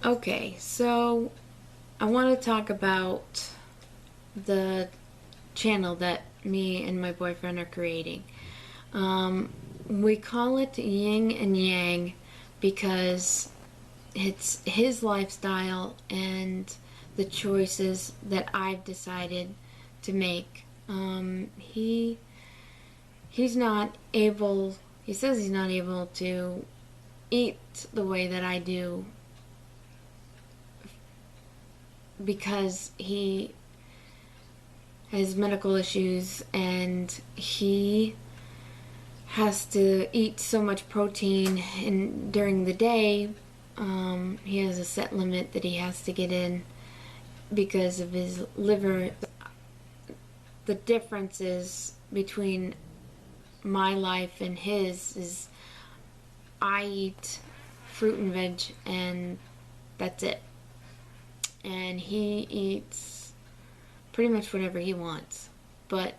Okay, so I want to talk about the channel that me and my boyfriend are creating. We call it Yin and Yang because it's his lifestyle and the choices that I've decided to make. He's not able. He says he's not able to eat the way that I do because he has medical issues and he has to eat so much protein and during the day. He has a set limit that he has to get in because of his liver. The differences between my life and his is I eat fruit and veg and that's it, and he eats pretty much whatever he wants. But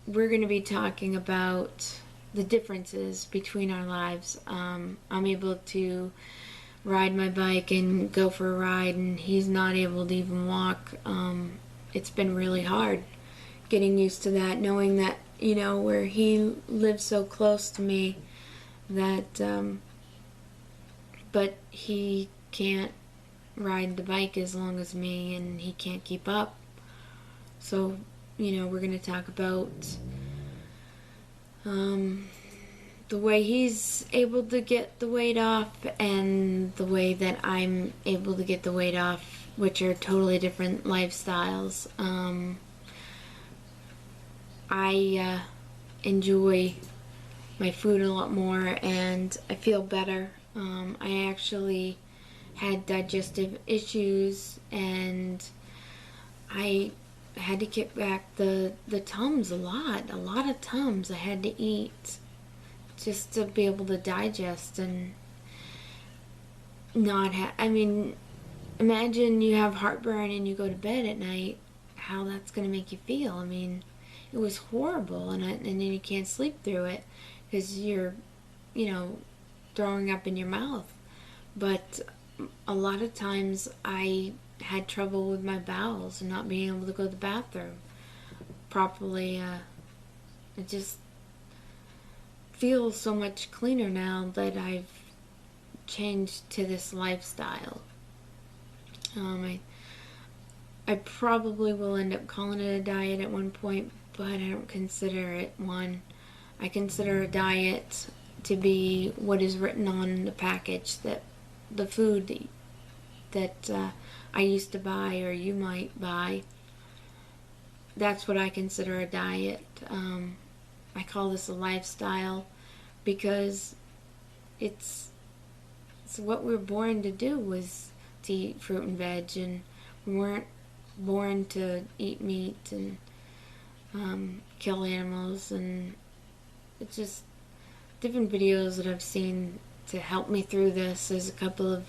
we're going to be talking about the differences between our lives. I'm able to ride my bike and go for a ride, and he's not able to even walk. It's been really hard getting used to that, knowing that, where he lives so close to me that, but he can't ride the bike as long as me and he can't keep up. So, we're going to talk about the way he's able to get the weight off and the way that I'm able to get the weight off, which are totally different lifestyles. I enjoy my food a lot more and I feel better. I actually had digestive issues and I had to kick back the Tums a lot of Tums I had to eat just to be able to digest and not have, imagine you have heartburn and you go to bed at night, how that's going to make you feel. It was horrible, and then you can't sleep through it because you're, throwing up in your mouth. But a lot of times I had trouble with my bowels and not being able to go to the bathroom properly. It just feels so much cleaner now that I've changed to this lifestyle. I probably will end up calling it a diet at one point, but I don't consider it one. I consider a diet to be what is written on the package, that the food that I used to buy or you might buy. That's what I consider a diet. I call this a lifestyle because it's what we're born to do, was to eat fruit and veg, and we weren't born to eat meat and kill animals. And it's just different videos that I've seen to help me through this. There's a couple of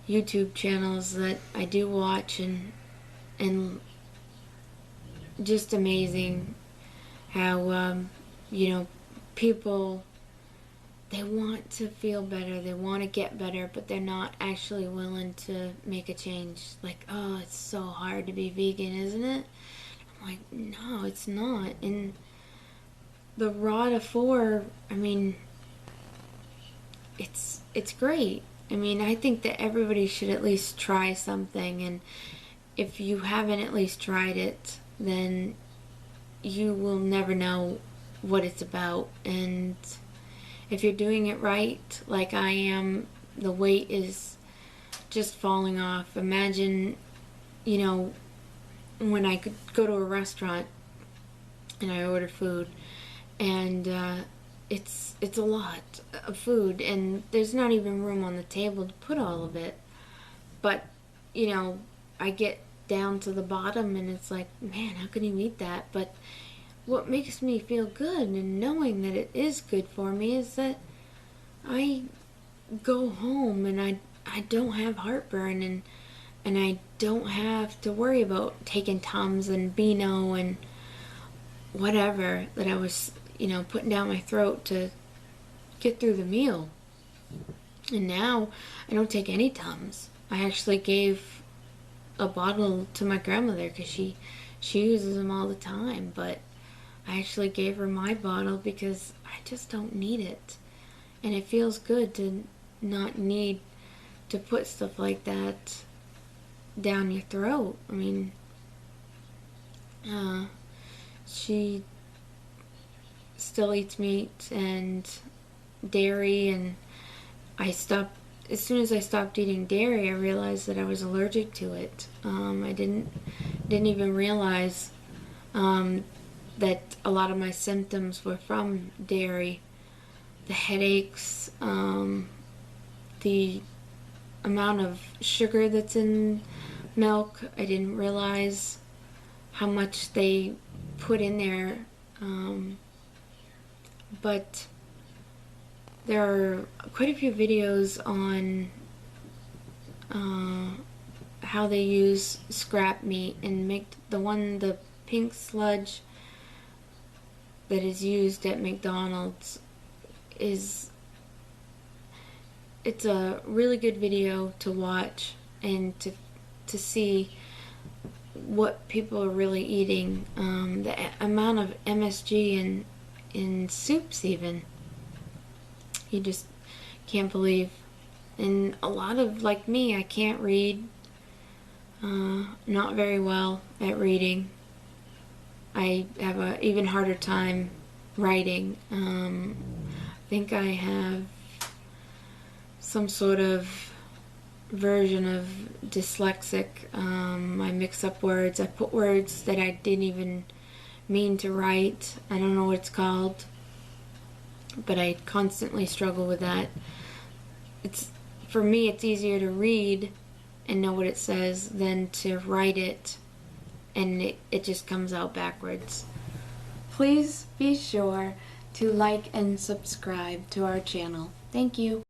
YouTube channels that I do watch, and just amazing how people, they want to feel better, they want to get better, but they're not actually willing to make a change. Like, oh, it's so hard to be vegan, isn't it? I'm like, no, it's not. And the raw to four, it's great. I think that everybody should at least try something, and if you haven't at least tried it, then you will never know what it's about. And if you're doing it right, like I am, the weight is just falling off. Imagine, when I could go to a restaurant and I order food, and it's a lot of food, and there's not even room on the table to put all of it. But I get down to the bottom, and it's like, man, how can you eat that? But what makes me feel good, and knowing that it is good for me, is that I go home and I don't have heartburn, and I don't have to worry about taking Tums and Beano and whatever that I was, putting down my throat to get through the meal. And now I don't take any Tums. I actually gave a bottle to my grandmother because she uses them all the time, but I actually gave her my bottle because I just don't need it. And it feels good to not need to put stuff like that down your throat. I mean, she still eats meat and dairy, and as soon as I stopped eating dairy, I realized that I was allergic to it. I didn't even realize that a lot of my symptoms were from dairy. The headaches, the amount of sugar that's in milk. I didn't realize how much they put in there. But there are quite a few videos on how they use scrap meat and make the pink sludge that is used at McDonald's it's a really good video to watch and to see what people are really eating. The amount of MSG in soups even, you just can't believe. And a lot of, like me, I can't read, not very well at reading. I have an even harder time writing. I think I have some sort of version of dyslexic. I mix up words. I put words that I didn't even mean to write. I don't know what it's called, but I constantly struggle with that. For me, it's easier to read and know what it says than to write it, and it just comes out backwards. Please be sure to like and subscribe to our channel. Thank you.